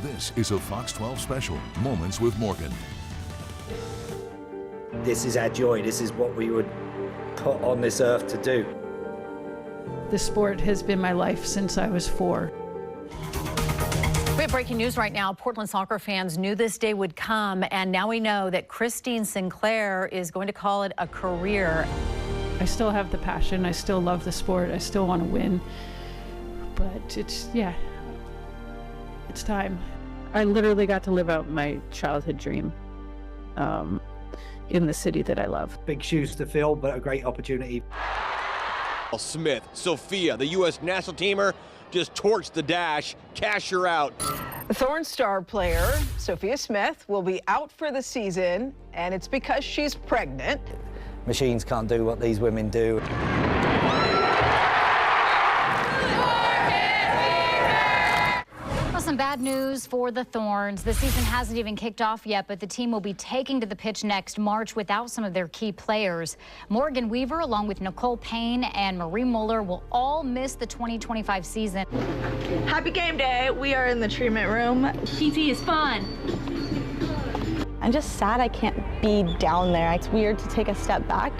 This is a Fox 12 special, Moments with Morgan. This is our joy. This is what we would put on this earth to do. The sport has been my life since I was 4. We have breaking news right now. Portland soccer fans knew this day would come, and now we know that Christine Sinclair is going to call it a career. I still have the passion. I still love the sport. I still want to win. But it's time. I literally got to live out my childhood dream in the city that I love. Big shoes to fill, but a great opportunity. Smith, Sophia, the U.S. national teamer, just torched the dash. Cash her out. Thorns star player Sophia Smith will be out for the season, and it's because she's pregnant. Machines can't do what these women do. Some bad news for the Thorns. The season hasn't even kicked off yet, but the team will be taking to the pitch next March without some of their key players. Morgan Weaver, along with Nicole Payne and Marie Muller, will all miss the 2025 season. Happy game day. We are in the treatment room. PT is fun. I'm just sad I can't be down there. It's weird to take a step back.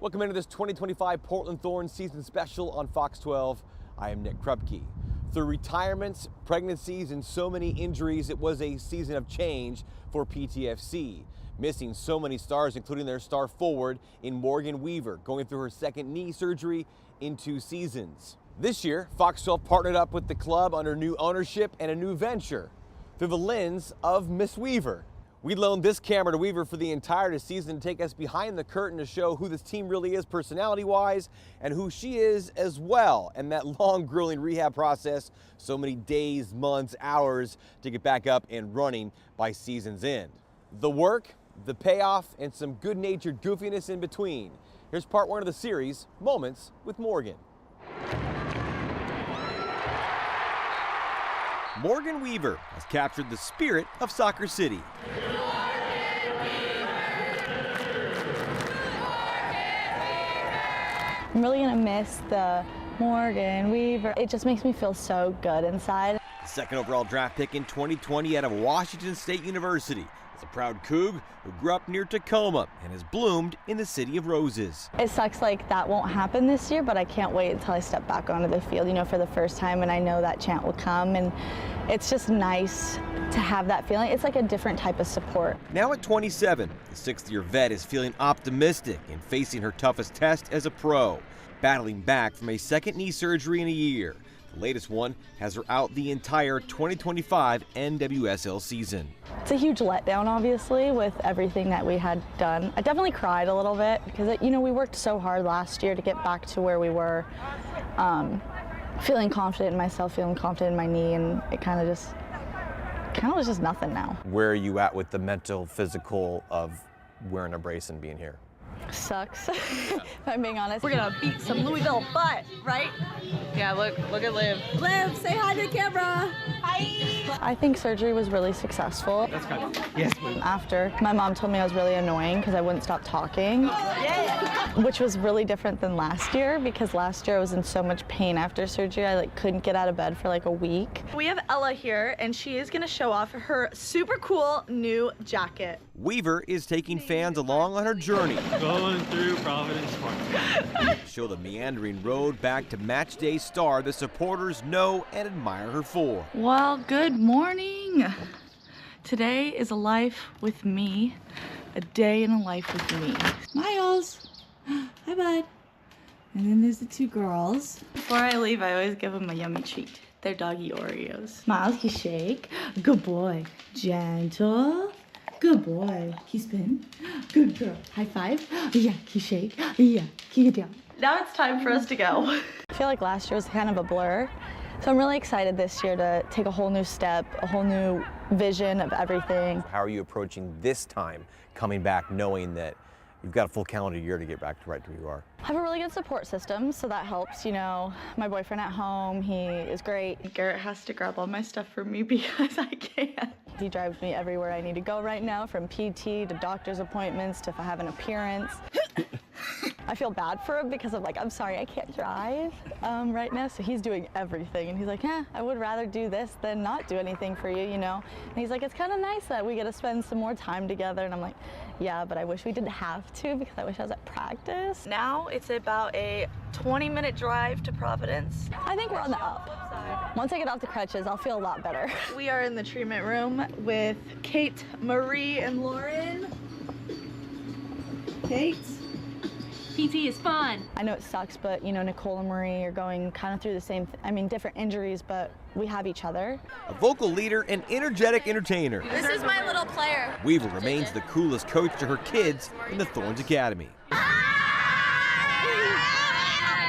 Welcome into this 2025 Portland Thorns season special on Fox 12. I am Nick Krupke. Through retirements, pregnancies, and so many injuries, it was a season of change for PTFC. Missing so many stars, including their star forward in Morgan Weaver, going through her second knee surgery in 2 seasons. This year, Fox 12 partnered up with the club under new ownership and a new venture through the lens of Miss Weaver. We loaned this camera to Weaver for the entire season to take us behind the curtain to show who this team really is personality-wise and who she is as well. And that long, grueling rehab process, so many days, months, hours to get back up and running by season's end. The work, the payoff, and some good-natured goofiness in between. Here's part 1 of the series, Moments with Morgan. Morgan Weaver has captured the spirit of Soccer City. I'm really gonna miss the Morgan Weaver. It just makes me feel so good inside. The second overall draft pick in 2020 out of Washington State University. Is a proud Coug who grew up near Tacoma and has bloomed in the City of Roses. It sucks like that won't happen this year, but I can't wait until I step back onto the field, for the first time, and I know that chant will come, and it's just nice to have that feeling. It's like a different type of support. Now at 27, the 6th-year vet is feeling optimistic in facing her toughest test as a pro, battling back from a second knee surgery in a year. The latest one has her out the entire 2025 NWSL season. It's a huge letdown, obviously, with everything that we had done. I definitely cried a little bit because, we worked so hard last year to get back to where we were. Feeling confident in myself, feeling confident in my knee, and it kind of was just nothing now. Where are you at with the mental, physical of wearing a brace and being here? Sucks, if I'm being honest. We're gonna beat some Louisville butt, right? Yeah, look at Liv. Liv, say hi to the camera. Hi. I think surgery was really successful. That's kind of, yes, please. After, my mom told me I was really annoying because I wouldn't stop talking, which was really different than last year because last year I was in so much pain after surgery. I couldn't get out of bed for a week. We have Ella here, and she is gonna show off her super cool new jacket. Weaver is taking fans along on her journey. Going through Providence Park. Show the meandering road back to matchday star the supporters know and admire her for. Well, good morning. Today is a life with me, a day in a life with me. Smiles. Hi, bud. And then there's the 2 girls. Before I leave, I always give them a yummy treat. They're doggy Oreos. Smiles, key shake. Good boy. Gentle. Good boy. Key spin. Good girl. High five. Yeah, key shake. Yeah, key it down. Now it's time for us to go. I feel like last year was kind of a blur. So I'm really excited this year to take a whole new step, a whole new vision of everything. How are you approaching this time, coming back knowing that you've got a full calendar year to get back to right to where you are? I have a really good support system, so that helps. My boyfriend at home, he is great. Garrett has to grab all my stuff for me because I can't. He drives me everywhere I need to go right now, from PT to doctor's appointments to if I have an appearance. I feel bad for him because I'm like, I'm sorry, I can't drive right now. So he's doing everything. And he's like, I would rather do this than not do anything for you, you know? And he's like, it's kind of nice that we get to spend some more time together. And I'm like, yeah, but I wish we didn't have to because I wish I was at practice. Now it's about a 20-minute drive to Providence. I think we're on the up. Once I get off the crutches, I'll feel a lot better. We are in the treatment room with Kate, Marie, and Lauren. Kate? PT is fun. I know it sucks, but you know, Nicole and Marie are going kind of through the same, different injuries, but we have each other. A vocal leader and energetic entertainer, This is my little player. Weaver remains the coolest coach to her kids in the Thorns Academy. I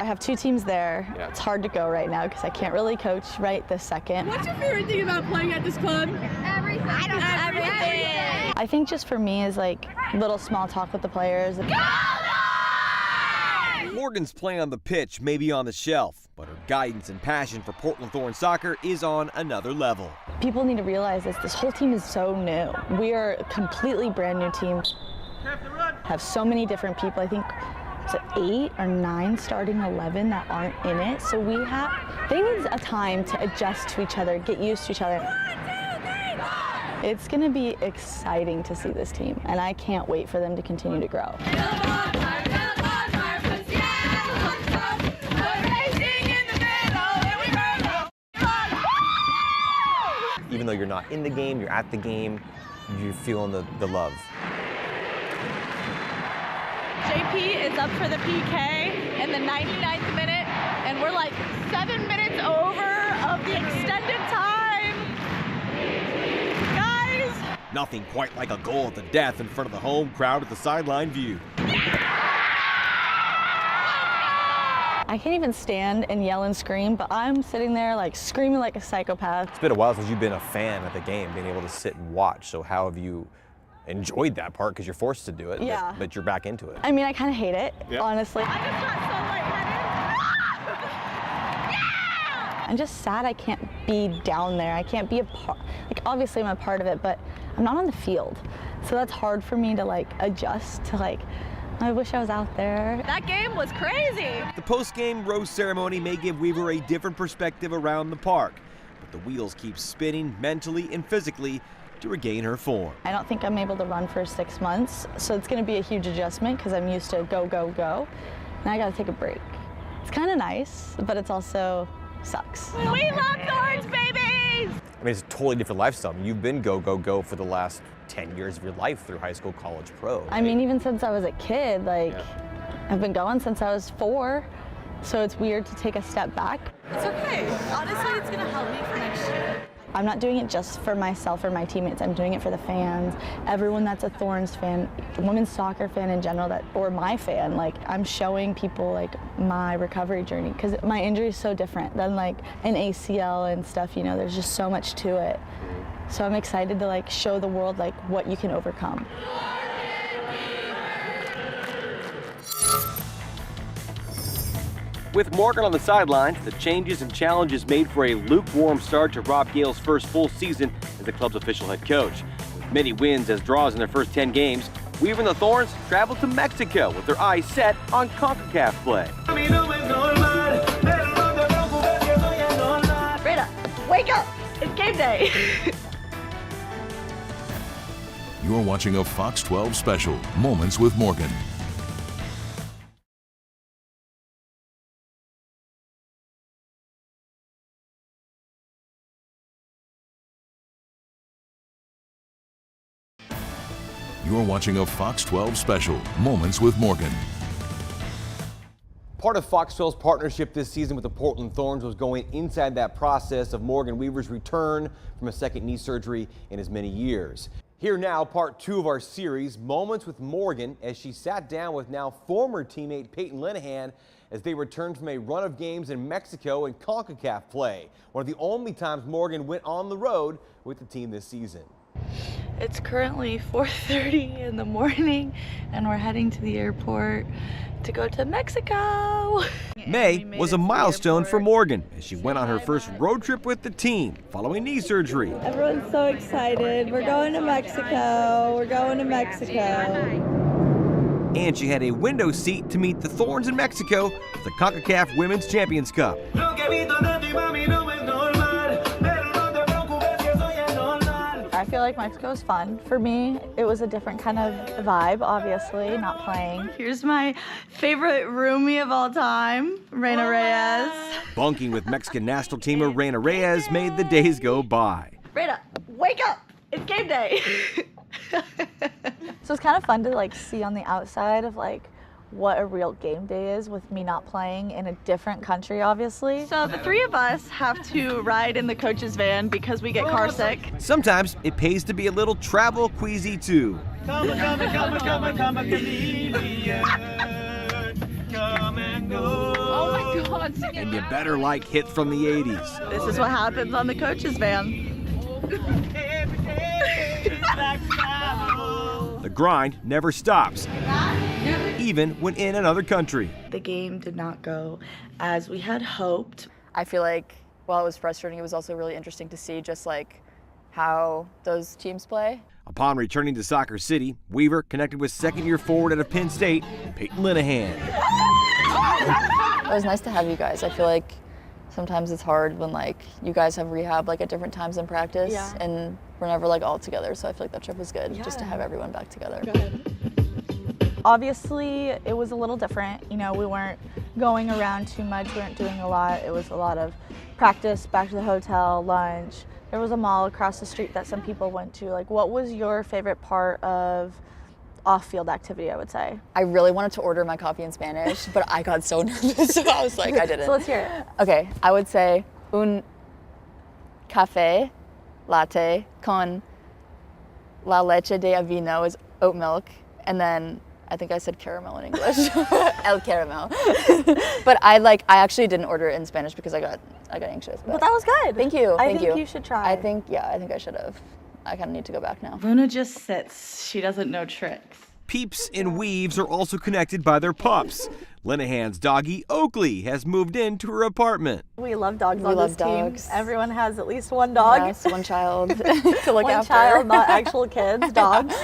have 2 teams there. Yeah. It's hard to go right now because I can't really coach right this second. What's your favorite thing about playing at this club? Everything. I don't know. Everything. I think just for me is like little small talk with the players. Morgan's play on the pitch may be on the shelf, but her guidance and passion for Portland Thorns soccer is on another level. People need to realize this whole team is so new. We are a completely brand new team. Have so many different people. I think it's 8 or 9 starting 11 that aren't in it. So they need a time to adjust to each other, get used to each other. It's gonna be exciting to see this team, and I can't wait for them to continue to grow. Even though you're not in the game, you're at the game, you're feeling the love. JP is up for the PK in the 99th minute, and we're like 7 minutes over of the extended time. Guys! Nothing quite like a goal at the death in front of the home crowd at the sideline view. I can't even stand and yell and scream, but I'm sitting there like screaming like a psychopath. It's been a while since you've been a fan of the game, being able to sit and watch. So how have you enjoyed that part? Because you're forced to do it, yeah. but you're back into it. I mean, I kind of hate it, honestly. I just got so lightheaded. Yeah! I'm just sad I can't be down there. I can't be a part, like obviously I'm a part of it, but I'm not on the field. So that's hard for me to like adjust to like, I wish I was out there. That game was crazy. The post-game rose ceremony may give Weaver a different perspective around the park, but the wheels keep spinning mentally and physically to regain her form. I don't think I'm able to run for 6 months, so it's gonna be a huge adjustment because I'm used to go, go, go. Now I gotta take a break. It's kind of nice, but it's also sucks. We love Thorns, babies! I mean, it's a totally different lifestyle. You've been go, go, go for the last 10 years of your life through high school, college, pro. Right? I mean, even since I was a kid, like, I've been going since I was 4, so it's weird to take a step back. It's okay. Honestly, it's gonna help me for next year. I'm not doing it just for myself or my teammates. I'm doing it for the fans, everyone that's a Thorns fan, women's soccer fan in general, or my fan. Like, I'm showing people like my recovery journey because my injury is so different than like an ACL and stuff. You know, there's just so much to it. So I'm excited to like show the world like what you can overcome. With Morgan on the sidelines, the changes and challenges made for a lukewarm start to Rob Gale's first full season as the club's official head coach. With many wins as draws in their first 10 games, Weaver and the Thorns traveled to Mexico with their eyes set on CONCACAF play. Rita, wake up! It's game day! You're watching a Fox 12 special, Moments with Morgan. You're watching a Fox 12 special, Moments with Morgan. Part of Fox 12's partnership this season with the Portland Thorns was going inside that process of Morgan Weaver's return from a second knee surgery in as many years. Here now, part 2 of our series, Moments with Morgan, as she sat down with now former teammate Peyton Linehan as they returned from a run of games in Mexico and CONCACAF play. One of the only times Morgan went on the road with the team this season. It's currently 4:30 in the morning and we're heading to the airport to go to Mexico. May was a milestone for Morgan as she went on her first road trip with the team following knee surgery. Everyone's so excited. We're going to Mexico. We're going to Mexico. And she had a window seat to meet the Thorns in Mexico for the CONCACAF Women's Champions Cup. I feel like Mexico is fun. For me, it was a different kind of vibe, obviously, not playing. Here's my favorite roomie of all time, Reina Reyes. Bunking with Mexican national teamer Reina Reyes made the days go by. Reina, wake up! It's game day! So it's kind of fun to like see on the outside of like what a real game day is with me not playing in a different country, obviously. So the three of us have to ride in the coach's van because we get car sick. Sometimes it pays to be a little travel queasy too. Come a chameleon. Come and go. Oh my God. And you better like hits from the 80s. This is what happens on the coach's van. The grind never stops, even when in another country. The game did not go as we had hoped. I feel like while it was frustrating, it was also really interesting to see just like how those teams play. Upon returning to Soccer City, Weaver connected with second-year forward out of Penn State, Peyton Linehan. It was nice to have you guys. I feel like sometimes it's hard when like you guys have rehab like at different times in practice, and we're never like all together. So I feel like that trip was good, just to have everyone back together. Obviously, it was a little different. You know, we weren't going around too much. We weren't doing a lot. It was a lot of practice, back to the hotel, lunch. There was a mall across the street that some people went to. Like, what was your favorite part of off-field activity, I would say? I really wanted to order my coffee in Spanish, but I got so nervous, so I was like, I didn't. So let's hear it. Okay, I would say un café latte con la leche de avino is oat milk, and then I think I said caramel in English. El caramel. But I actually didn't order it in Spanish because I got anxious. But that was good. Thank you. I think you should try. I think I should have. I kind of need to go back now. Luna just sits. She doesn't know tricks. Peeps and Weaves are also connected by their pups. Linehan's doggy, Oakley, has moved into her apartment. We love dogs We on love this dogs. team. Everyone has at least one dog. Yes, one child to look one after. child, not actual kids, dogs.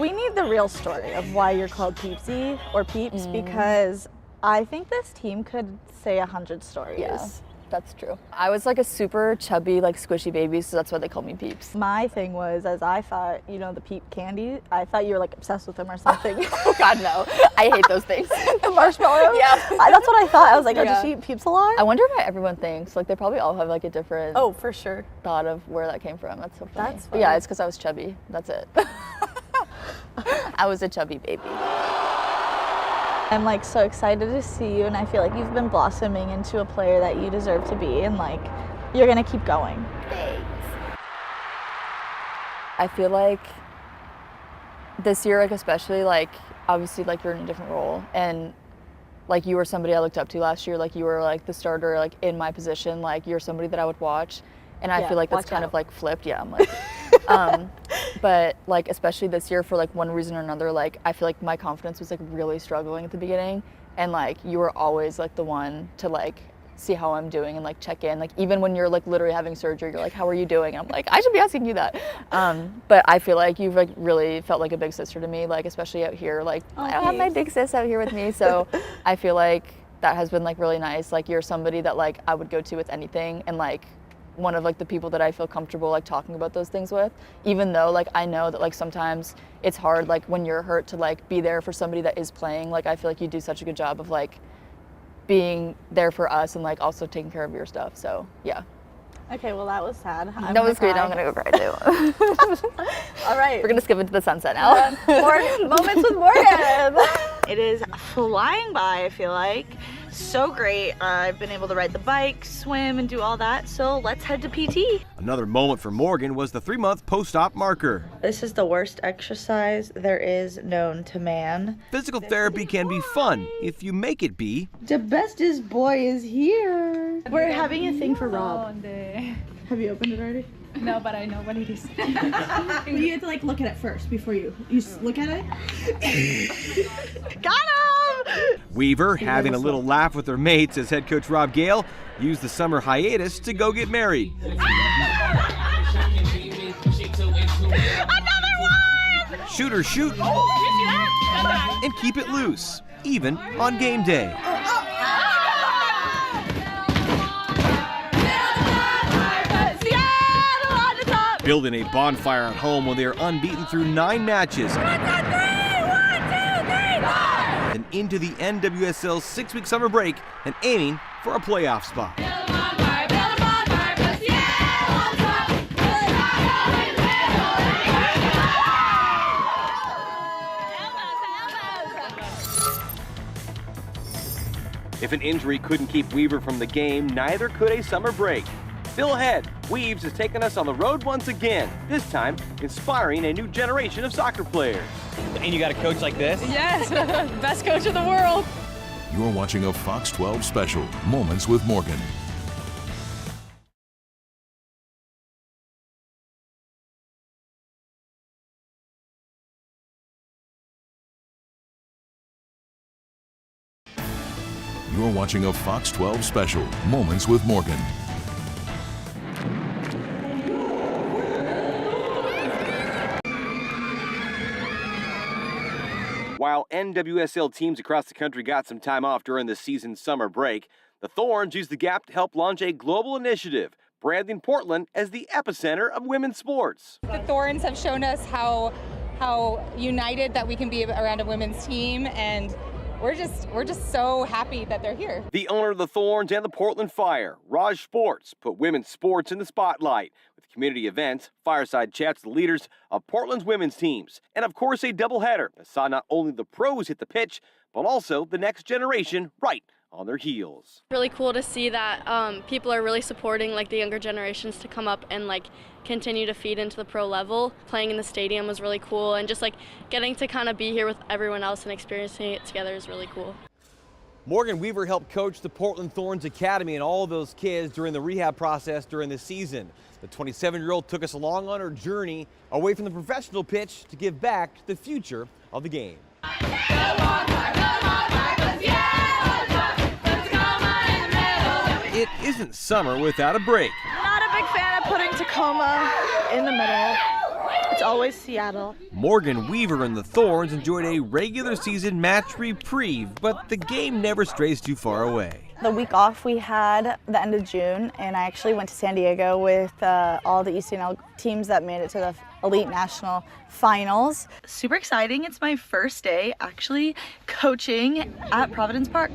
We need the real story of why you're called Peepsy or Peeps, because I think this team could say 100 stories. Yeah, that's true. I was like a super chubby, like squishy baby, so that's why they called me Peeps. My thing was, as I thought, you know, the Peep candy, I thought you were like obsessed with them or something. Oh God, no. I hate those things. The marshmallows? Yeah. That's what I thought. I was like, oh, does she eat Peeps a lot? I wonder what everyone thinks. Like, they probably all have like a different for sure thought of where that came from. That's so funny. That's But yeah, it's because I was chubby. That's it. I was a chubby baby. I'm like so excited to see you, and I feel like you've been blossoming into a player that you deserve to be, and like you're gonna keep going. Thanks. I feel like this year, like especially, like obviously, like you're in a different role, and like you were somebody I looked up to last year. Like you were like the starter, like in my position. Like you're somebody that I would watch, and I feel like that's kind of like flipped. Yeah, I'm like. But like especially this year, for like one reason or another, like I feel like my confidence was like really struggling at the beginning, and like you were always like the one to like see how I'm doing and like check in. Like even when you're like literally having surgery, you're like, how are you doing? And I'm like, I should be asking you that. But I feel like you've like really felt like a big sister to me, like especially out here. Like I don't have my big sis out here with me, so I feel like that has been like really nice. Like you're somebody that like I would go to with anything, and like one of like the people that I feel comfortable like talking about those things with, even though like I know that like sometimes it's hard like when you're hurt to like be there for somebody that is playing. Like I feel like you do such a good job of like being there for us and like also taking care of your stuff. So yeah. Okay, well that was sad. That was great. Now I'm gonna go cry too. All right. We're gonna skip into the sunset now. Moments with Morgan. It is flying by, I feel like. So great. I've been able to ride the bike, swim, and do all that. So let's head to PT. Another moment for Morgan was the 3-month post-op marker. This is the worst exercise there is known to man. Physical therapy can be fun if you make it be. The bestest boy is here. We're having a thing for Rob. Have you opened it already? No, but I know what it is. You have to like look at it first before you look at it. Got him! Weaver, having a little laugh with her mates as head coach Rob Gale used the summer hiatus to go get married. shoot or shoot, and keep it loose, even on game day. Building a bonfire at home when they are unbeaten through 9 matches. Then into the NWSL's 6-week summer break and aiming for a playoff spot. If an injury couldn't keep Weaver from the game, neither could a summer break. Still ahead, Weaves has taken us on the road once again, this time inspiring a new generation of soccer players. And you got a coach like this? Yes, best coach in the world. You're watching a Fox 12 special, Moments with Morgan. You're watching a Fox 12 special, Moments with Morgan. While NWSL teams across the country got some time off during the season's summer break, the Thorns used the gap to help launch a global initiative, branding Portland as the epicenter of women's sports. The Thorns have shown us how united that we can be around a women's team, and we're just so happy that they're here. The owner of the Thorns and the Portland Fire, Raj Sports, put women's sports in the spotlight with community events, fireside chats with the leaders of Portland's women's teams, and of course a doubleheader that saw not only the pros hit the pitch, but also the next generation right on their heels. Really cool to see that people are really supporting like the younger generations to come up and like continue to feed into the pro level. Playing in the stadium was really cool, and just like getting to kind of be here with everyone else and experiencing it together is really cool. Morgan Weaver helped coach the Portland Thorns Academy and all of those kids during the rehab process during the season. The 27-year-old took us along on her journey away from the professional pitch to give back to the future of the game. It isn't summer without a break. Not a big fan of putting Tacoma in the middle. It's always Seattle. Morgan Weaver and the Thorns enjoyed a regular season match reprieve, but the game never strays too far away. The week off we had the end of June, and I actually went to San Diego with all the ECNL teams that made it to the Elite National Finals. Super exciting. It's my first day actually coaching at Providence Park.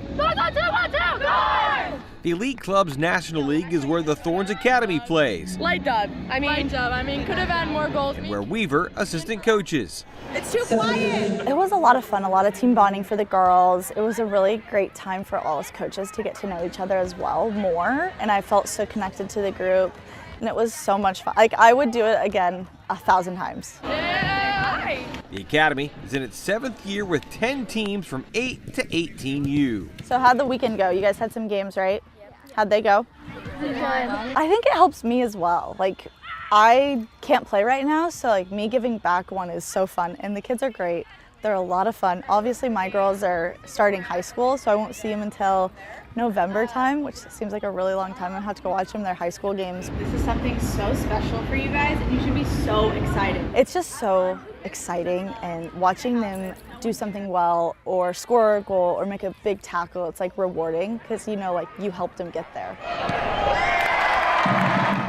The Elite Club's National League is where the Thorns Academy plays. Light dub. Light dub. Could have had more goals. And where Weaver assistant coaches. It's too quiet. It was a lot of fun, a lot of team bonding for the girls. It was a really great time for all us coaches to get to know each other as well more, and I felt so connected to the group, and it was so much fun. Like, I would do it again 1,000 times. The Academy is in its 7th year with 10 teams from 8 to 18U. So how'd the weekend go? You guys had some games, right? How'd they go? Good. I think it helps me as well. Like, I can't play right now, so like me giving back one is so fun, and the kids are great. They're a lot of fun. Obviously my girls are starting high school, so I won't see them until November time, which seems like a really long time. I have to go watch them their high school games. This is something so special for you guys, and you should be so excited. It's just so exciting, and watching them do something well or score a goal or make a big tackle, it's like rewarding because you know, like, you helped them get there.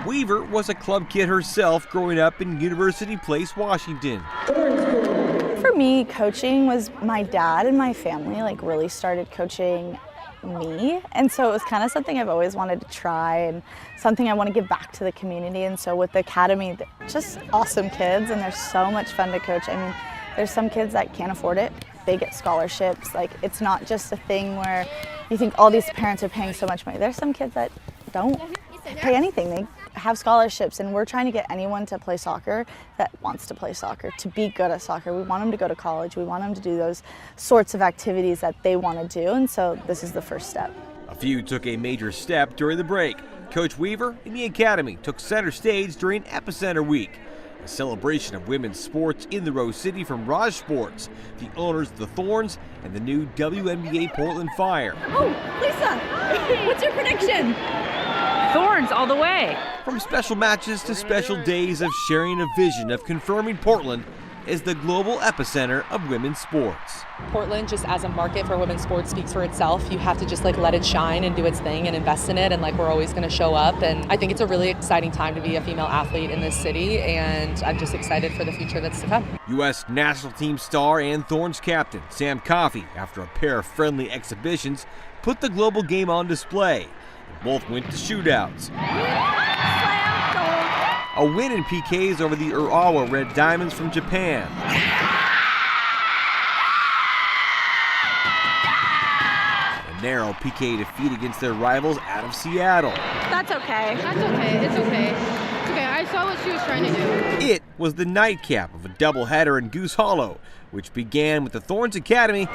Weaver was a club kid herself growing up in University Place, Washington. For me, coaching was my dad and my family like really started coaching me, and so it was kind of something I've always wanted to try and something I want to give back to the community. And so with the academy, just awesome kids, and they're so much fun to coach. I mean, there's some kids that can't afford it. They get scholarships. Like, it's not just a thing where you think all these parents are paying so much money. There's some kids that don't pay anything. They have scholarships, and we're trying to get anyone to play soccer that wants to play soccer, to be good at soccer. We want them to go to college. We want them to do those sorts of activities that they want to do, and so this is the first step. A few took a major step during the break. Coach Weaver and the Academy took center stage during Epicenter Week, a celebration of women's sports in the Rose City from Raj Sports, the owners of the Thorns, and the new WNBA Portland Fire. Oh, Lisa, what's your prediction? Thorns all the way. From special matches to special days of sharing a vision of confirming Portland is the global epicenter of women's sports. Portland, just as a market for women's sports, speaks for itself. You have to just let it shine and do its thing and invest in it, and we're always going to show up. And I think it's a really exciting time to be a female athlete in this city, and I'm just excited for the future that's to come. U.S. national team star and Thorns captain Sam Coffey, after a pair of friendly exhibitions, put the global game on display. Both went to shootouts. A win in PKs over the Urawa Red Diamonds from Japan. A narrow PK defeat against their rivals out of Seattle. That's okay. That's okay. It's okay. It's okay. I saw what she was trying to do. It was the nightcap of a doubleheader in Goose Hollow, which began with the Thorns Academy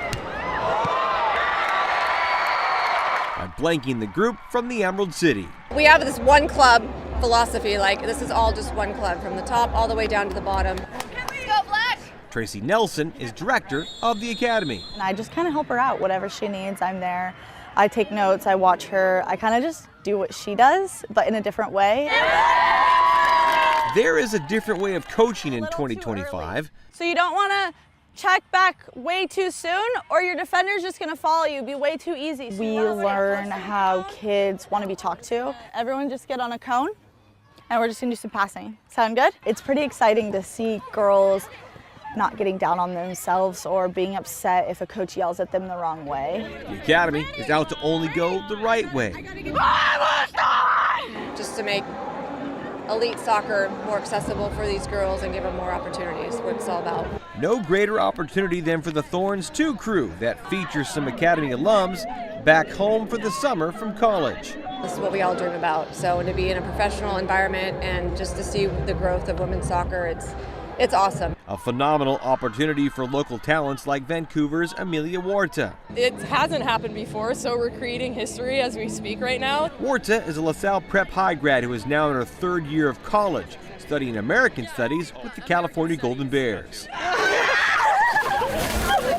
by blanking the group from the Emerald City. We have this one club philosophy, this is all just one club from the top all the way down to the bottom. Go Black! Tracy Nelson is director of the academy. And I just kind of help her out. Whatever she needs, I'm there. I take notes, I watch her. I kind of just do what she does, but in a different way. There is a different way of coaching in 2025. So you don't want to check back way too soon, or your defender's just going to follow you. Be way too easy. So we learn how kids want to be talked to. Everyone just get on a cone, and we're just going to do some passing. Sound good? It's pretty exciting to see girls not getting down on themselves or being upset if a coach yells at them the wrong way. The academy is out to only go the right way. Just to make elite soccer more accessible for these girls and give them more opportunities, what it's all about. No greater opportunity than for the Thorns 2 crew that features some academy alums back home for the summer from college. This is what we all dream about. So to be in a professional environment and just to see the growth of women's soccer, it's awesome. A phenomenal opportunity for local talents like Vancouver's Amelia Huerta. It hasn't happened before, so we're creating history as we speak right now. Huerta is a LaSalle Prep High grad who is now in her third year of college, studying American Studies with the California Golden Bears.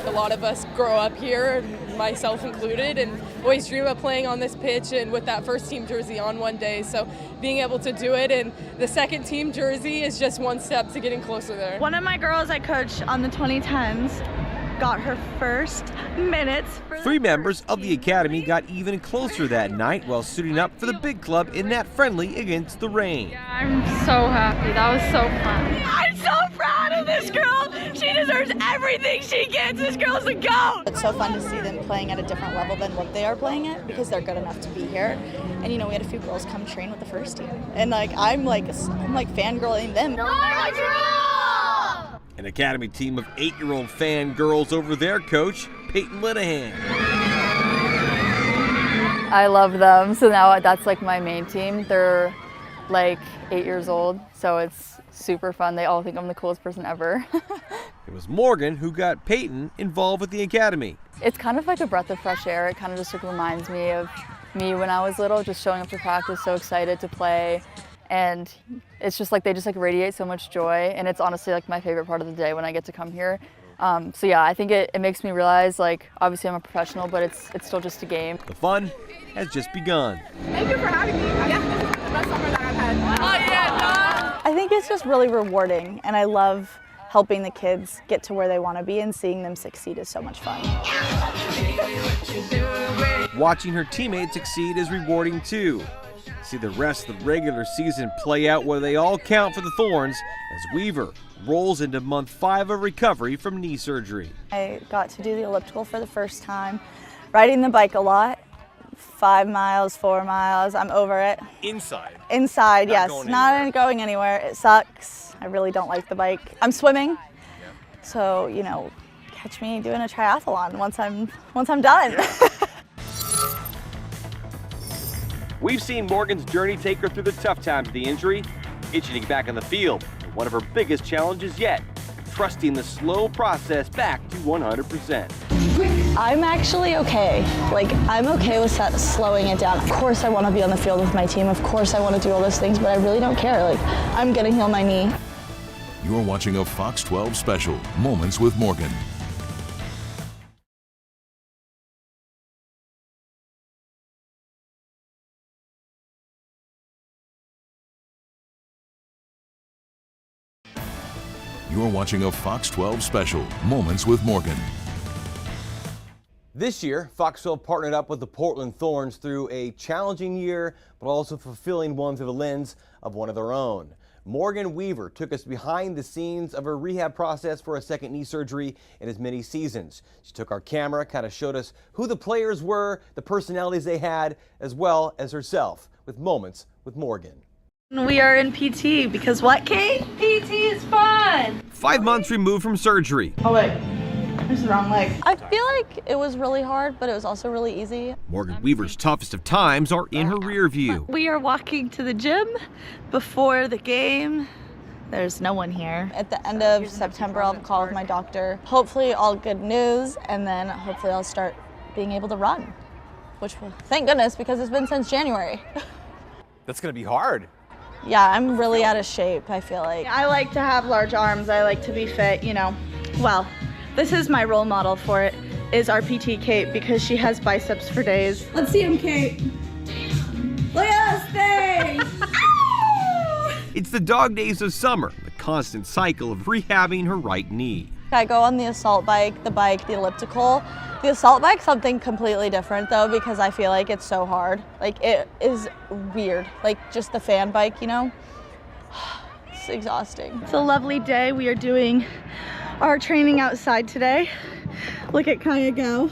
A lot of us grow up here, myself included, and always dream of playing on this pitch and with that first team jersey on one day. So being able to do it in the second team jersey is just one step to getting closer there. One of my girls I coached on the 2010s got her first minutes. Three members of the academy got even closer that night while suiting up for the big club in that friendly against the rain. Yeah, I'm so happy. That was so fun. I'm so proud of this girl. She deserves everything she gets. This girl's a goat. It's so fun to see them playing at a different level than what they are playing at because they're good enough to be here. And we had a few girls come train with the first team. And I'm fangirling them. An academy team of 8-year-old fangirls over their coach, Peyton Linehan. I love them, so now that's my main team. They're 8 years old, so it's super fun. They all think I'm the coolest person ever. It was Morgan who got Peyton involved with the academy. It's kind of like a breath of fresh air. It kind of just reminds me of me when I was little, just showing up to practice, so excited to play. And it's just they just radiate so much joy, and it's honestly my favorite part of the day when I get to come here. So yeah, I think it makes me realize obviously I'm a professional, but it's still just a game. The fun has just begun. Thank you for having me. This is the best summer that I've had. Oh yeah, I think it's just really rewarding, and I love helping the kids get to where they want to be, and seeing them succeed is so much fun. Watching her teammates succeed is rewarding too. See the rest of the regular season play out where they all count for the Thorns as Weaver rolls into month 5 of recovery from knee surgery. I got to do the elliptical for the first time, riding the bike a lot, 5 miles, 4 miles, I'm over it. Inside? Inside, yes, not going anywhere. It sucks. I really don't like the bike. I'm swimming, so catch me doing a triathlon once I'm done. Yeah. We've seen Morgan's journey take her through the tough times of the injury, itching to get back on the field, and one of her biggest challenges yet, trusting the slow process back to 100%. I'm actually okay. I'm okay with slowing it down. Of course I want to be on the field with my team. Of course I want to do all those things, but I really don't care. I'm going to heal my knee. You're watching a Fox 12 special, Moments with Morgan. You're watching a Fox 12 special, Moments with Morgan. This year, Fox 12 partnered up with the Portland Thorns through a challenging year, but also fulfilling one through the lens of one of their own. Morgan Weaver took us behind the scenes of her rehab process for a second knee surgery in as many seasons. She took our camera, kind of showed us who the players were, the personalities they had, as well as herself, with Moments with Morgan. We are in PT because what, Kate? PT is fun! 5 months removed from surgery. Oh wait, this is the wrong leg. I feel like it was really hard, but it was also really easy. Morgan Weaver's toughest of times are in her rear view. We are walking to the gym before the game. There's no one here. At the end of September, I'll call with my doctor. Hopefully all good news, and then hopefully I'll start being able to run, which will, thank goodness, because it's been since January. That's gonna be hard. Yeah, I'm really out of shape, I feel like. I like to have large arms. I like to be fit, you know. Well, this is my role model for it, is our PT Kate, because she has biceps for days. Let's see him, Kate. Look at this thing! It's the dog days of summer, the constant cycle of rehabbing her right knee. I go on the assault bike, the elliptical. The assault bike's something completely different though, because I feel like it's so hard. Like, it is weird. Like, just the fan bike, you know? It's exhausting. It's a lovely day. We are doing our training outside today. Look at Kaya go.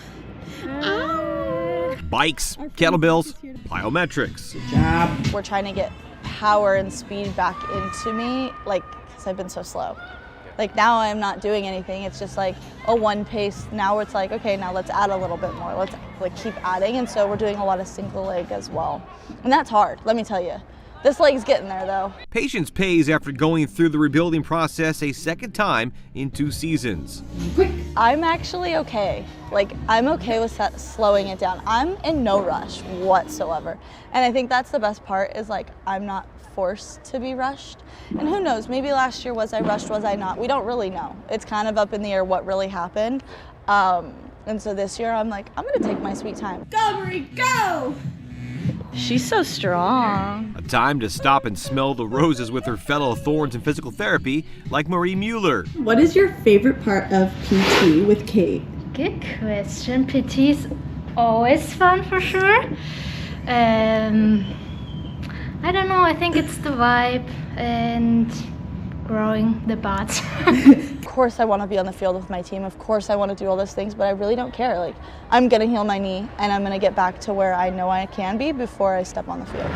Bikes, kettlebells, plyometrics. Good job. We're trying to get power and speed back into me, like, because I've been so slow. Like, now I'm not doing anything. It's just like a one pace. Now it's like, okay, now let's add a little bit more. Let's like keep adding. And so we're doing a lot of single leg as well. And that's hard, let me tell you. This leg's getting there though. Patience pays after going through the rebuilding process a second time in 2 seasons. I'm actually okay. Like, I'm okay with slowing it down. I'm in no rush whatsoever. And I think that's the best part, is like, I'm not forced to be rushed. And who knows, maybe last year was I rushed, was I not? We don't really know. It's kind of up in the air what really happened. And so this year I'm like, I'm gonna take my sweet time. Go, Marie, go! She's so strong. A time to stop and smell the roses with her fellow Thorns in physical therapy, like Marie Mueller. What is your favorite part of PT with Kate? Good question. PT is always fun for sure. I don't know, I think it's the vibe and growing the butts. Of course I want to be on the field with my team. Of course I want to do all those things, but I really don't care. Like, I'm going to heal my knee and I'm going to get back to where I know I can be before I step on the field.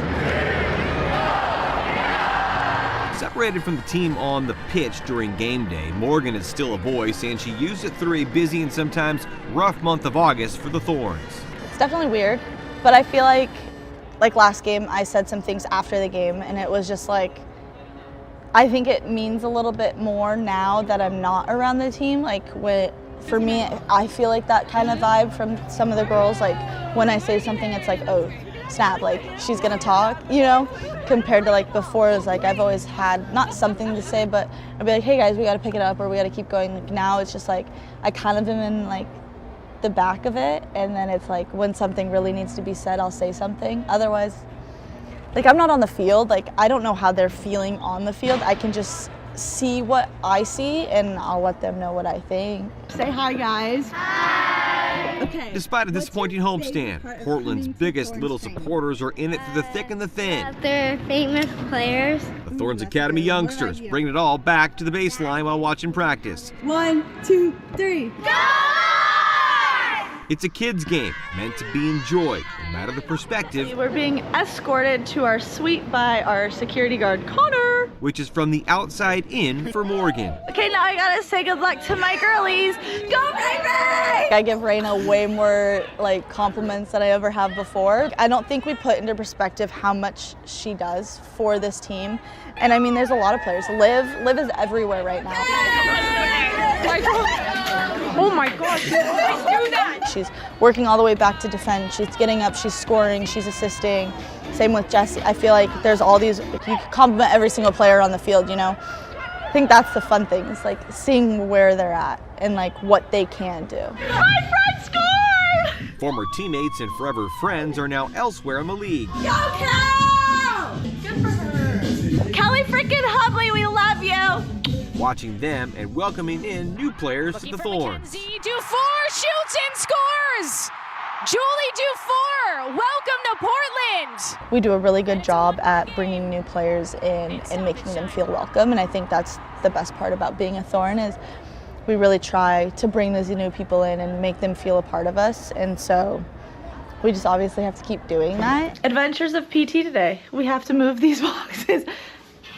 Separated from the team on the pitch during game day, Morgan is still a voice, and she used it through a busy and sometimes rough month of August for the Thorns. It's definitely weird, but I feel like last game, I said some things after the game, and it was just like, I think it means a little bit more now that I'm not around the team. Like, for me, I feel like that kind of vibe from some of the girls. Like, when I say something, it's like, oh, snap, like, she's gonna talk, you know? Compared to like before, it's like I've always had not something to say, but I'd be like, hey guys, we gotta pick it up, or we gotta keep going. Like, now it's just like, I kind of am in like the back of it, and then it's like when something really needs to be said, I'll say something. Otherwise, like, I'm not on the field, like, I don't know how they're feeling on the field. I can just see what I see and I'll let them know what I think. Say hi, guys. Hi. Okay. Despite a disappointing homestand, Portland's biggest little supporters are in it through the thick and the thin. They're famous players. The Thorns Academy youngsters bringing it all back to the baseline while watching practice. 1, 2, 3. Go! It's a kids' game, meant to be enjoyed, no matter the perspective. We're being escorted to our suite by our security guard, Connor. Which is from the outside in for Morgan. Okay, now I gotta say good luck to my girlies. Go, Raven! I give Raina way more like compliments than I ever have before. I don't think we put into perspective how much she does for this team. And I mean, there's a lot of players. Liv is everywhere right now. Oh my gosh, you always do that! She's working all the way back to defend. She's getting up, she's scoring, she's assisting. Same with Jessie. I feel like there's all these, you can compliment every single player on the field, you know? I think that's the fun thing, is like seeing where they're at and like what they can do. My friend scored! Former teammates and forever friends are now elsewhere in the league. Go, Cal! Good for her. Kelly freaking Hubley, we love you. watching them and welcoming in new players to the Thorns. Dufour shoots and scores! Julie Dufour, welcome to Portland! We do a really good job at bringing new players in and making them feel welcome, and I think that's the best part about being a Thorn is we really try to bring those new people in and make them feel a part of us, and so we just obviously have to keep doing that. Adventures of PT today. We have to move these boxes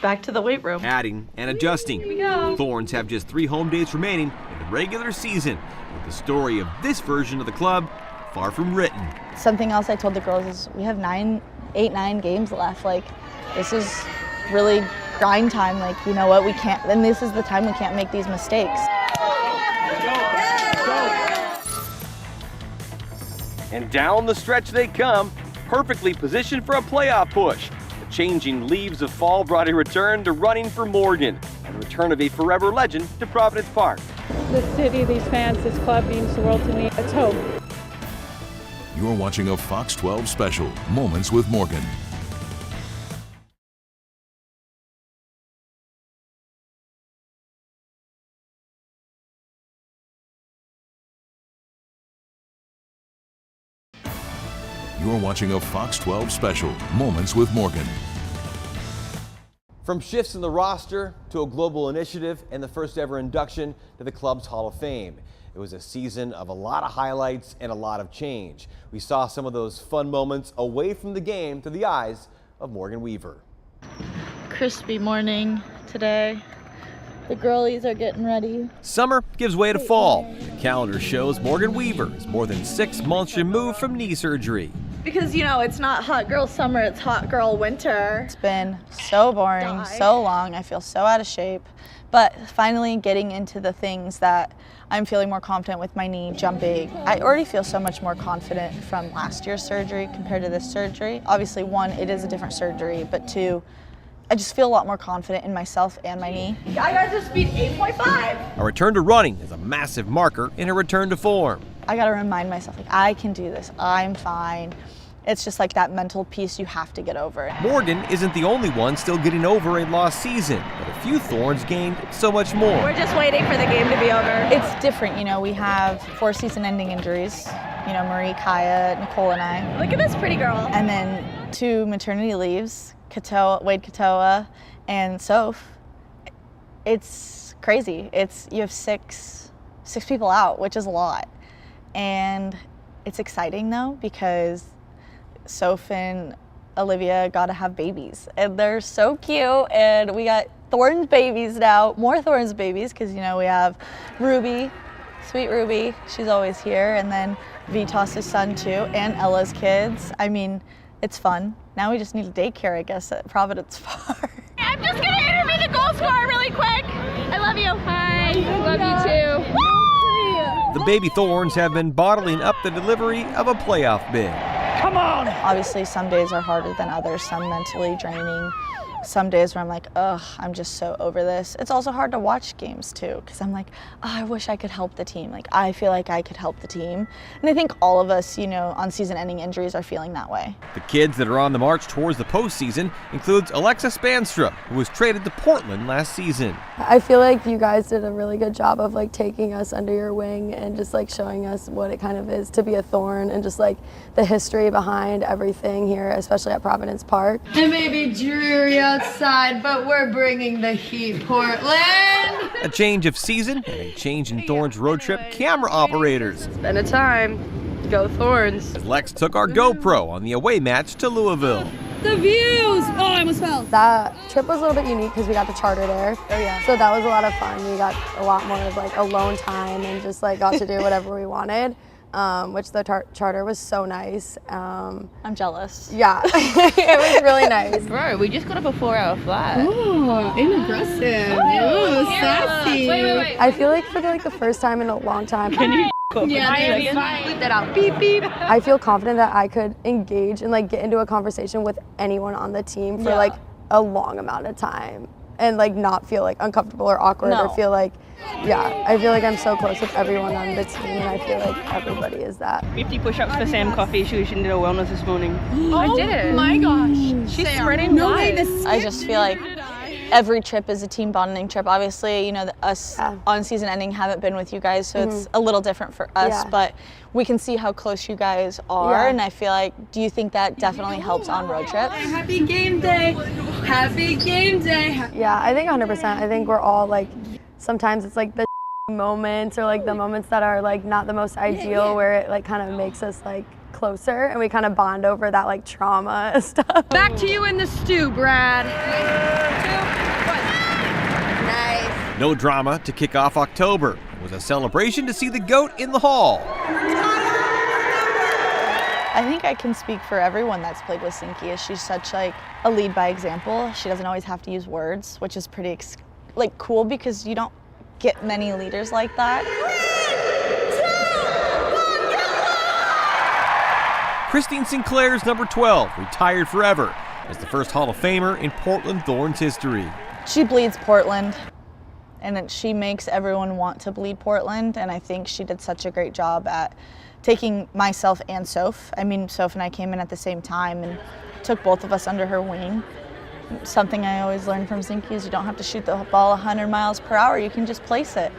back to the weight room. Adding and adjusting. Here we go. Thorns have just 3 home days remaining in the regular season, with the story of this version of the club far from written. Something else I told the girls is we have 9 games left. Like, this is really grind time. Like, you know what, we can't, and this is the time we can't make these mistakes. And down the stretch they come, perfectly positioned for a playoff push. The changing leaves of fall brought a return to running for Morgan, and the return of a forever legend to Providence Park. This city, these fans, this club means the world to me. It's hope. You're watching a Fox 12 special, Moments with Morgan. You're watching a Fox 12 special, Moments with Morgan. From shifts in the roster to a global initiative and the first ever induction to the club's Hall of Fame. It was a season of a lot of highlights and a lot of change. We saw some of those fun moments away from the game through the eyes of Morgan Weaver. Crispy morning today. The girlies are getting ready. Summer gives way to fall. The calendar shows Morgan Weaver is more than 6 months removed from knee surgery. Because, you know, it's not hot girl summer, it's hot girl winter. It's been so boring, so long. I feel so out of shape. But finally getting into the things that I'm feeling more confident with my knee, jumping. I already feel so much more confident from last year's surgery compared to this surgery. Obviously, 1, it is a different surgery, but 2, I just feel a lot more confident in myself and my knee. I got to speed 8.5. A return to running is a massive marker in her return to form. I gotta remind myself, like, I can do this, I'm fine. It's just like that mental piece you have to get over. Morgan isn't the only one still getting over a lost season, but a few Thorns gained so much more. We're just waiting for the game to be over. It's different, you know, we have 4 season-ending injuries. You know, Marie, Kaya, Nicole, and I. Look at this pretty girl. And then 2 maternity leaves, Wade Katoa and Soph. It's crazy. You have six people out, which is a lot. And it's exciting though, because Soph and Olivia got to have babies, and they're so cute. And we got Thorns babies now, more Thorns babies, because, you know, we have Ruby, sweet Ruby, she's always here, and then Vitas's son too, and Ella's kids. I mean, it's fun. Now we just need a daycare, I guess, at Providence Park. I'm just gonna interview the goal scorer really quick. I love you. Hi. Love you too. Woo! The baby Thorns have been bottling up the delivery of a playoff bid. Come on! Obviously, some days are harder than others, some mentally draining. Some days where I'm like, ugh, I'm just so over this. It's also hard to watch games too, because I'm like, oh, I wish I could help the team. Like, I feel like I could help the team. And I think all of us, you know, on season-ending injuries are feeling that way. The kids that are on the march towards the postseason includes Alexa Spanstra, who was traded to Portland last season. I feel like you guys did a really good job of like taking us under your wing and just like showing us what it kind of is to be a Thorn, and just like the history behind everything here, especially at Providence Park. It may be dreary outside, but we're bringing the heat, Portland. A change of season and a change in Thorns road trip camera operators. It's been a time. Go Thorns. As Lex took our GoPro on the away match to Louisville. The views! Oh, I almost fell. That trip was a little bit unique because we got to charter there. Oh yeah. So that was a lot of fun. We got a lot more of like alone time and just like got to do whatever we wanted. Which the charter was so nice. I'm jealous. Yeah, it was really nice. Bro, we just got up a 4-hour flight. Ooh, inaggressive. Ooh, sassy. Wait. I feel like for the first time in a long time. Can you yeah, flip that out. Beep, beep. I feel confident that I could engage and like get into a conversation with anyone on the team for like a long amount of time, and like not feel like uncomfortable or awkward or feel like, yeah, I feel like I'm so close with everyone on the team, and I feel like everybody is that. 50 push-ups for Sam Coffee. She did a wellness this morning. I did it. Oh my gosh. She's spreading lies. I just feel like every trip is a team bonding trip. Obviously, you know, us on season ending haven't been with you guys, so it's a little different for us, but we can see how close you guys are, and I feel like, do you think that definitely helps on road trips? Happy game day. Happy game day. Yeah, I think 100%. I think we're all like, sometimes it's like the moments or like the moments that are like not the most ideal where it like kind of makes us like closer and we kind of bond over that like trauma and stuff. Back to you in the stew, Brad. Nice. No drama to kick off October. It was a celebration to see the GOAT in the hall. I think I can speak for everyone that's played with Sinky. She's such like a lead by example. She doesn't always have to use words, which is pretty like cool because you don't get many leaders like that. Christine Sinclair's number 12, retired forever as the first Hall of Famer in Portland Thorns history. She bleeds Portland, and she makes everyone want to bleed Portland, and I think she did such a great job at taking myself and Soph. I mean, Soph and I came in at the same time and took both of us under her wing. Something I always learned from Sinky is you don't have to shoot the ball 100 miles per hour, you can just place it.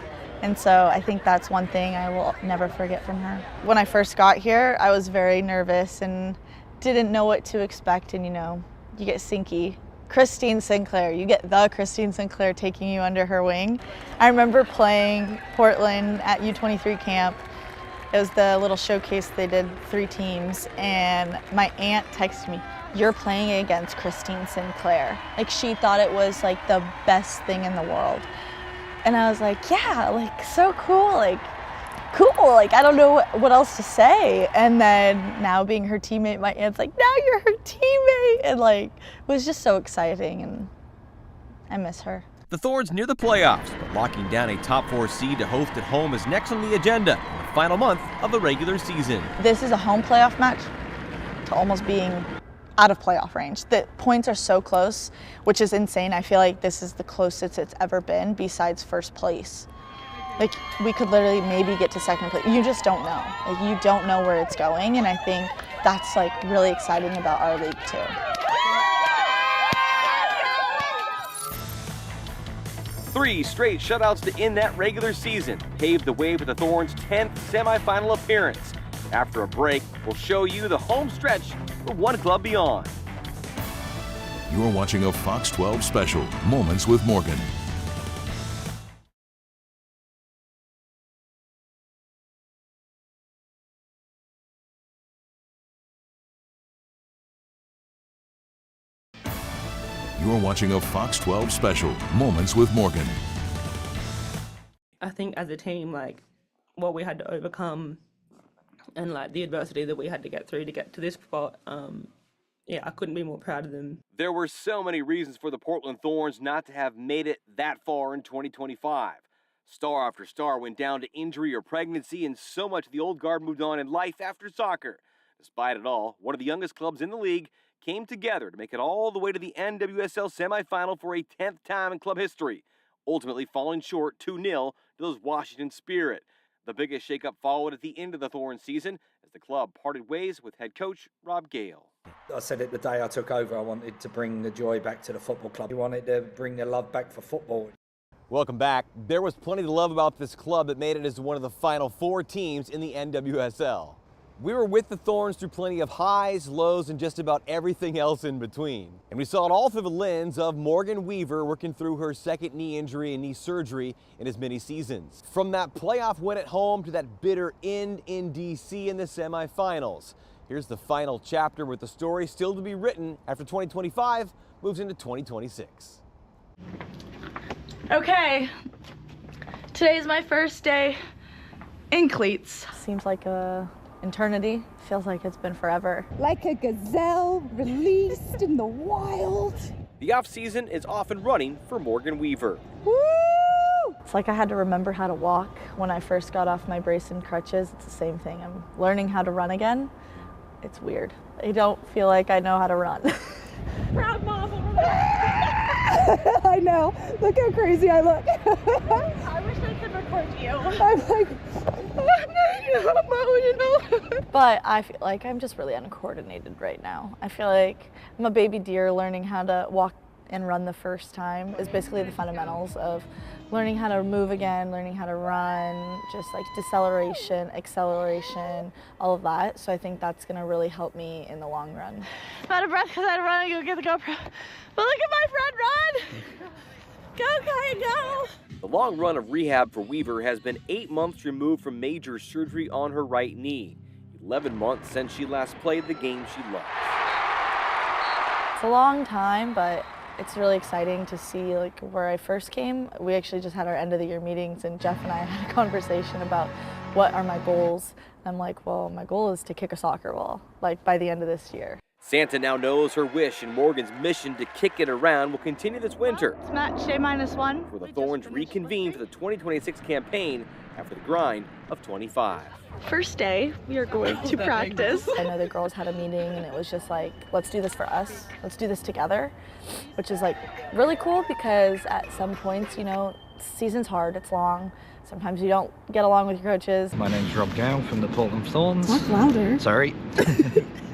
And so I think that's one thing I will never forget from her. When I first got here, I was very nervous and didn't know what to expect, and you know, you get Sinky. Christine Sinclair, you get the Christine Sinclair taking you under her wing. I remember playing Portland at U23 camp. It was the little showcase, they did 3 teams, and my aunt texted me, "You're playing against Christine Sinclair." Like, she thought it was like the best thing in the world. And I was like, yeah, like, so cool, like, I don't know what else to say. And then now being her teammate, my aunt's like, now you're her teammate. And like, it was just so exciting, and I miss her. The Thorns near the playoffs, but locking down a top 4 seed to host at home is next on the agenda in the final month of the regular season. This is a home playoff match to almost being out of playoff range. The points are so close, which is insane. I feel like this is the closest it's ever been besides first place. Like, we could literally maybe get to second place. You just don't know. Like, you don't know where it's going, and I think that's like really exciting about our league too. Three straight shutouts to end that regular season paved the way for the Thorns' 10th semifinal appearance. After a break, we'll show you the home stretch for one club beyond. You're watching a Fox 12 special, Moments with Morgan. You're watching a Fox 12 special, Moments with Morgan. I think as a team, like, what we had to overcome and like the adversity that we had to get through to get to this spot, yeah, I couldn't be more proud of them. There were so many reasons for the Portland Thorns not to have made it that far in 2025. Star after star went down to injury or pregnancy, and so much of the old guard moved on in life after soccer. Despite it all, one of the youngest clubs in the league came together to make it all the way to the NWSL semifinal for a 10th time in club history, ultimately falling short 2-0 to those Washington Spirit. The biggest shakeup followed at the end of the Thorns season as the club parted ways with head coach Rob Gale. I said it the day I took over, I wanted to bring the joy back to the football club. We wanted to bring the love back for football. Welcome back. There was plenty to love about this club that made it as one of the final 4 teams in the NWSL. We were with the Thorns through plenty of highs, lows, and just about everything else in between. And we saw it all through the lens of Morgan Weaver working through her second knee injury and knee surgery in as many seasons. From that playoff win at home to that bitter end in DC in the semifinals. Here's the final chapter with the story still to be written after 2025 moves into 2026. Okay, today's my first day in cleats. Seems like a eternity. Feels like it's been forever. Like a gazelle released in the wild. The off-season is off and running for Morgan Weaver. Woo! It's like I had to remember how to walk when I first got off my brace and crutches. It's the same thing. I'm learning how to run again. It's weird. I don't feel like I know how to run. Proud mom over there. I know. Look how crazy I look. I wish I could record you. I'm like, But I feel like I'm just really uncoordinated right now. I feel like I'm a baby deer learning how to walk and run the first time is basically the fundamentals of learning how to move again, learning how to run, just like deceleration, acceleration, all of that. So I think that's gonna really help me in the long run. I'm out of breath because I had to run and go get the GoPro. But look at my friend run! Go, Kai, go! The long run of rehab for Weaver has been 8 months removed from major surgery on her right knee. 11 months since she last played the game she loves. It's a long time, but it's really exciting to see like where I first came. We actually just had our end of the year meetings, and Jeff and I had a conversation about what are my goals. I'm like, well, my goal is to kick a soccer ball, like by the end of this year. Santa now knows her wish, and Morgan's mission to kick it around will continue this winter. It's match day -1. Where the Thorns reconvene for the 2026 campaign after the grind of 25. First day, we are going to practice. I know the girls had a meeting and it was just like, let's do this for us. Let's do this together, which is like really cool because at some points, you know, season's hard, it's long. Sometimes you don't get along with your coaches. My name's Rob Gow from the Portland Thorns. Talk louder. Sorry.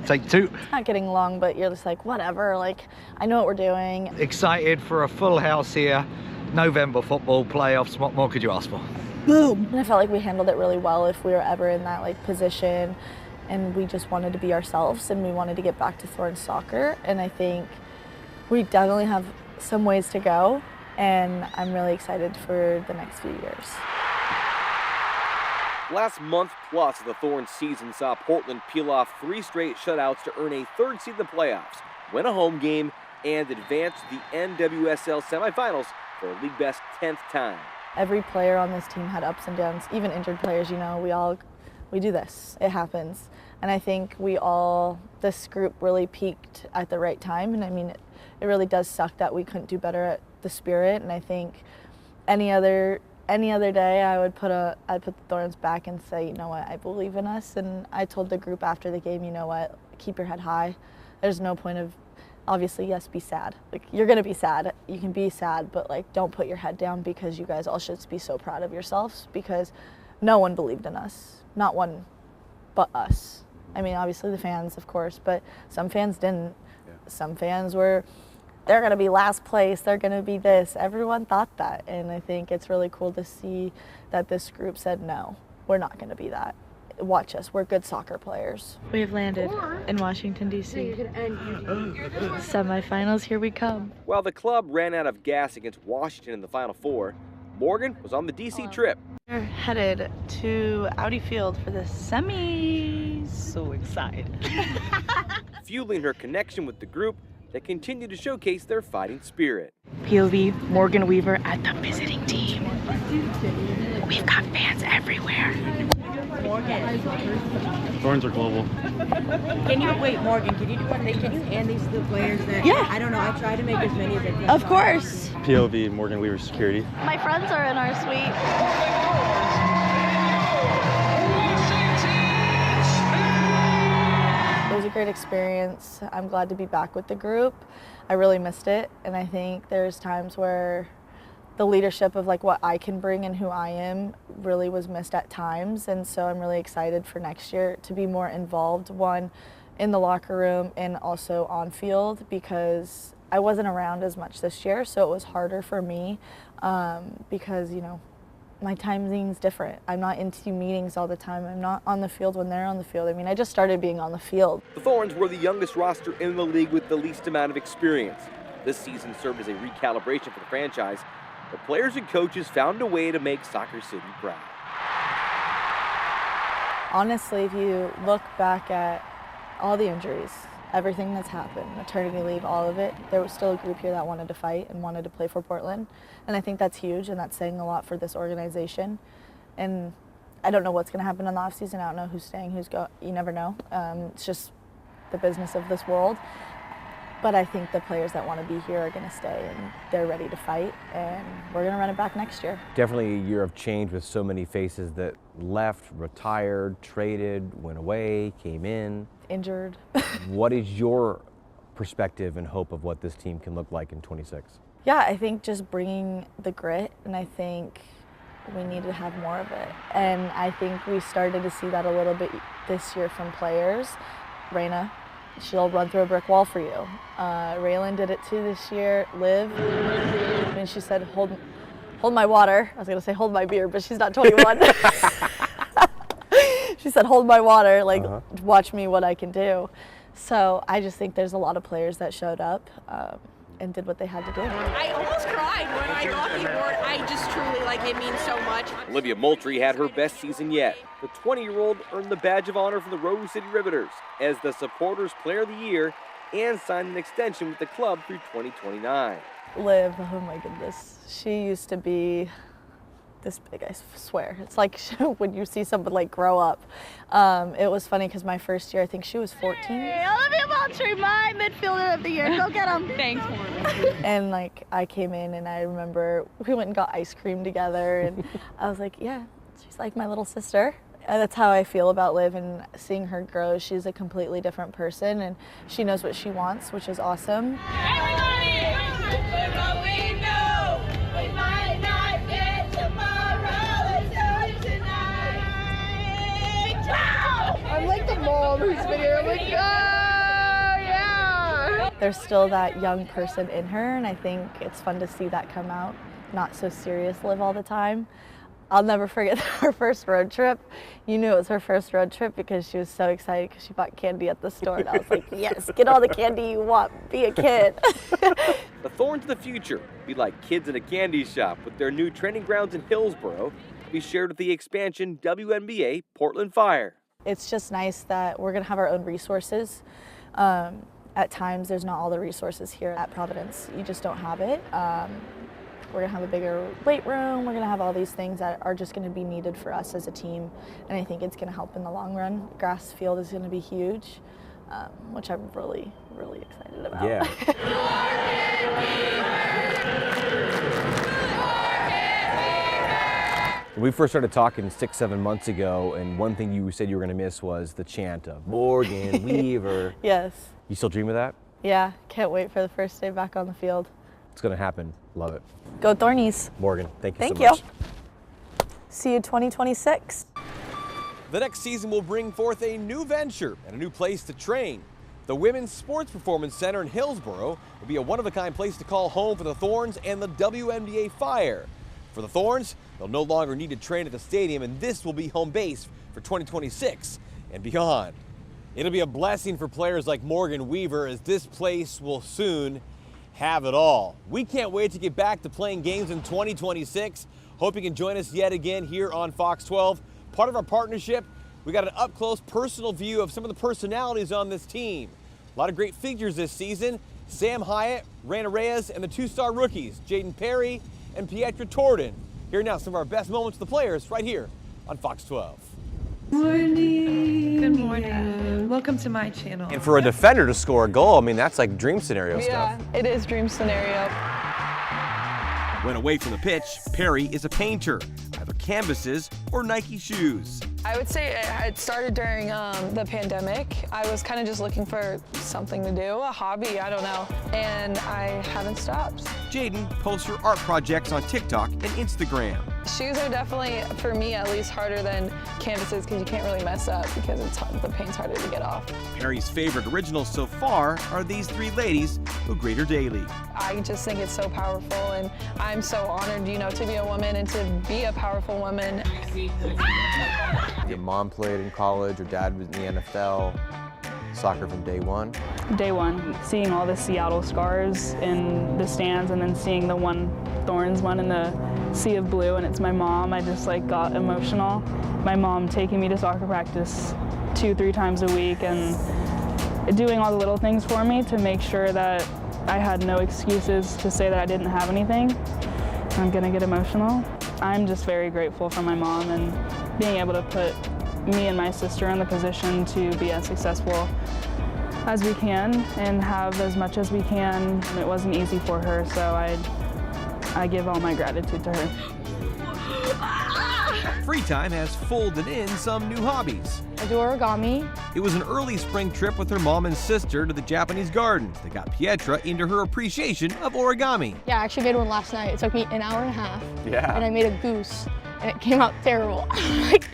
Take 2. Not getting along, but you're just like, whatever, like, I know what we're doing. Excited for a full house here. November football playoffs. What more could you ask for? Boom. And I felt like we handled it really well if we were ever in that like position, and we just wanted to be ourselves and we wanted to get back to Thorns soccer. And I think we definitely have some ways to go, and I'm really excited for the next few years. Last month plus of the Thorns season saw Portland peel off 3 straight shutouts to earn a 3rd seed in the playoffs, win a home game, and advance to the NWSL semifinals for a league best 10th time. Every player on this team had ups and downs, even injured players, you know, we do this, it happens. And I think this group really peaked at the right time. And I mean, it really does suck that we couldn't do better at the Spirit. And I think any other day I'd put the Thorns back and say, you know what, I believe in us. And I told the group after the game, you know what, keep your head high. There's no point of, obviously, yes, be sad. Like, you're gonna be sad, you can be sad, but like, don't put your head down, because you guys all should be so proud of yourselves, because no one believed in us, not one but us. I mean, obviously the fans, of course, but some fans didn't. Yeah. Some fans were, they're gonna be last place, they're gonna be this. Everyone thought that, and I think it's really cool to see that this group said, no, we're not gonna be that. Watch us, we're good soccer players. We have landed in Washington, D.C. Semifinals, here we come. While the club ran out of gas against Washington in the Final Four, Morgan was on the D.C. trip. We're headed to Audi Field for the semis. So excited. Fueling her connection with the group that continued to showcase their fighting spirit. POV, Morgan Weaver at the visiting team. We've got fans everywhere. Thorns are global. Morgan, can you do one? Can you hand these to the players that, yeah. I don't know, I try to make as many as I can. Of course. POV, Morgan Weaver Security. My friends are in our suite. It was a great experience. I'm glad to be back with the group. I really missed it, and I think there's times where the leadership of like what I can bring and who I am really was missed at times, and so I'm really excited for next year to be more involved, one, in the locker room and also on field, because I wasn't around as much this year, so it was harder for me because, you know, my timing's different. I'm not into meetings all the time. I'm not on the field when they're on the field. I mean, I just started being on the field. The Thorns were the youngest roster in the league with the least amount of experience. This season served as a recalibration for the franchise. The players and coaches found a way to make Soccer City proud. Honestly, if you look back at all the injuries, everything that's happened, maternity leave, all of it, there was still a group here that wanted to fight and wanted to play for Portland. And I think that's huge, and that's saying a lot for this organization. And I don't know what's going to happen in the offseason. I don't know who's staying, who's going. You never know. It's just the business of this world. But I think the players that want to be here are going to stay, and they're ready to fight, and we're going to run it back next year. Definitely a year of change with so many faces that left, retired, traded, went away, came in. Injured. What is your perspective and hope of what this team can look like in 26? Yeah, I think just bringing the grit, and I think we need to have more of it. And I think we started to see that a little bit this year from players. Reina, she'll run through a brick wall for you. Raylan did it too this year. Liv, and she said, hold my water. I was gonna say hold my beer, but she's not 21. She said, hold my water, like watch me what I can do. So I just think there's a lot of players that showed up and did what they had to do. I almost cried when I got the award. I just truly, like, it means so much. Olivia Moultrie had her best season yet. The 20-year-old earned the badge of honor from the Rose City Riveters as the Supporters Player of the Year and signed an extension with the club through 2029. Liv, oh my goodness, she used to be this big, I swear. It's like when you see someone like grow up. It was funny because my first year, I think she was 14. Hey, Olivia Moultrie, my midfielder of the year. Go get him. Thanks, Morgan. And like I came in and I remember we went and got ice cream together and I was like, yeah, she's like my little sister. And that's how I feel about Liv, and seeing her grow. She's a completely different person and she knows what she wants, which is awesome. I'm like the mom who's been here. I'm like, oh, yeah. There's still that young person in her, and I think it's fun to see that come out. Not so serious Liv all the time. I'll never forget her first road trip. You knew it was her first road trip because she was so excited because she bought candy at the store. And I was like, yes, get all the candy you want. Be a kid. The Thorns of the future be like kids in a candy shop with their new training grounds in Hillsboro to be shared with the expansion WNBA Portland Fire. It's just nice that we're going to have our own resources. At times, there's not all the resources here at Providence. You just don't have it. We're going to have a bigger weight room. We're going to have all these things that are just going to be needed for us as a team. And I think it's going to help in the long run. Grass field is going to be huge, which I'm really, really excited about. Yeah. We first started talking 6-7 months ago, and one thing you said you were going to miss was the chant of Morgan, Weaver. Yes. You still dream of that? Yeah, can't wait for the first day back on the field. It's going to happen. Love it. Go Thornies. Morgan, thank you so much. Thank you. See you 2026. The next season will bring forth a new venture and a new place to train. The Women's Sports Performance Center in Hillsboro will be a one-of-a-kind place to call home for the Thorns and the WNBA Fire. For the Thorns, they'll no longer need to train at the stadium, and this will be home base for 2026 and beyond. It'll be a blessing for players like Morgan Weaver, as this place will soon have it all. We can't wait to get back to playing games in 2026. Hope you can join us yet again here on Fox 12. Part of our partnership, we got an up-close personal view of some of the personalities on this team. A lot of great figures this season. Sam Hyatt, Rana Reyes, and the two-star rookies, Jaden Perry and Pietra Torden. Here now, some of our best moments with the players right here on Fox 12. Morning. Good morning. Welcome to my channel. And for a defender to score a goal, I mean, that's like dream scenario stuff. Yeah, it is dream scenario. When away from the pitch, Perry is a painter, either canvases or Nike shoes. I would say it started during the pandemic. I was kind of just looking for something to do, a hobby, I don't know, and I haven't stopped. Jaden posts her art projects on TikTok and Instagram. Shoes are definitely, for me at least, harder than canvases because you can't really mess up because the paint's harder to get off. Perry's favorite originals so far are these three ladies who grade her daily. I just think it's so powerful, and I'm so honored, you know, to be a woman and to be a powerful woman. Your mom played in college, your dad was in the NFL, soccer from day one? Day one, seeing all the Seattle scars in the stands and then seeing the one Thorns one in the sea of blue, and it's my mom, I just like got emotional. My mom taking me to soccer practice 2-3 times a week and doing all the little things for me to make sure that I had no excuses to say that I didn't have anything. I'm gonna get emotional. I'm just very grateful for my mom and being able to put me and my sister in the position to be as successful as we can and have as much as we can. It wasn't easy for her, so I give all my gratitude to her. Free time has folded in some new hobbies. I do origami. It was an early spring trip with her mom and sister to the Japanese gardens that got Pietra into her appreciation of origami. Yeah, I actually made one last night. It took me an hour and a half. Yeah. And I made a goose, and it came out terrible. Like,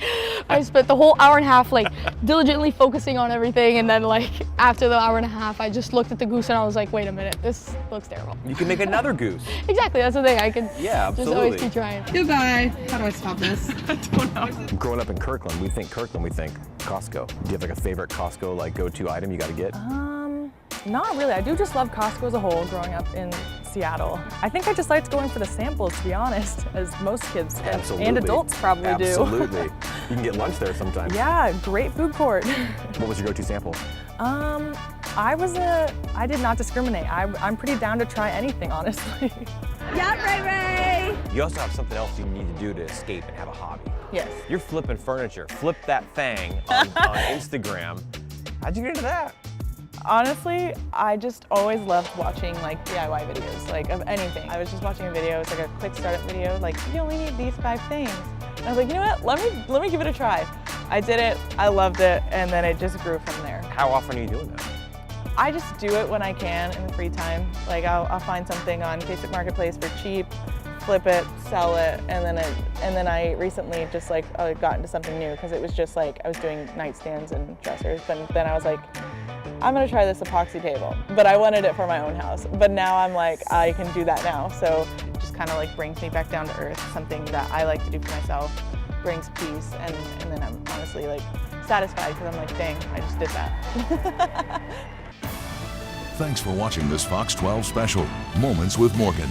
I spent the whole hour and a half like diligently focusing on everything, and then like after the hour and a half, I just looked at the goose and I was like, wait a minute, this looks terrible. You can make another goose. Exactly, that's the thing. I can Yeah, just always keep trying. Goodbye. How do I stop this? I don't know. Growing up in Kirkland, we think Costco. Do you have like a favorite Costco like go-to item you got to get? Not really. I do just love Costco as a whole growing up in Seattle. I think I just liked going for the samples, to be honest, as most kids and adults probably do. Absolutely. You can get lunch there sometimes. Yeah, great food court. What was your go-to sample? I did not discriminate. I'm pretty down to try anything, honestly. Yeah, Ray Ray! You also have something else you need to do to escape and have a hobby. Yes. You're flipping furniture. Flip that thing on Instagram. How'd you get into that? Honestly, I just always loved watching like DIY videos, like of anything. I was just watching a video, it's like a quick startup video, like you only need these 5 things. And I was like, you know what, let me give it a try. I did it, I loved it, and then it just grew from there. How often are you doing that? I just do it when I can in the free time. Like I'll find something on Facebook Marketplace for cheap, flip it, sell it, and then I recently just like got into something new because it was just like I was doing nightstands and dressers, but then I was like, I'm gonna try this epoxy table, but I wanted it for my own house. But now I'm like, I can do that now. So it just kind of like brings me back down to earth, something that I like to do for myself, brings peace, and then I'm honestly like satisfied because I'm like, dang, I just did that. Thanks for watching this Fox 12 special, Moments with Morgan.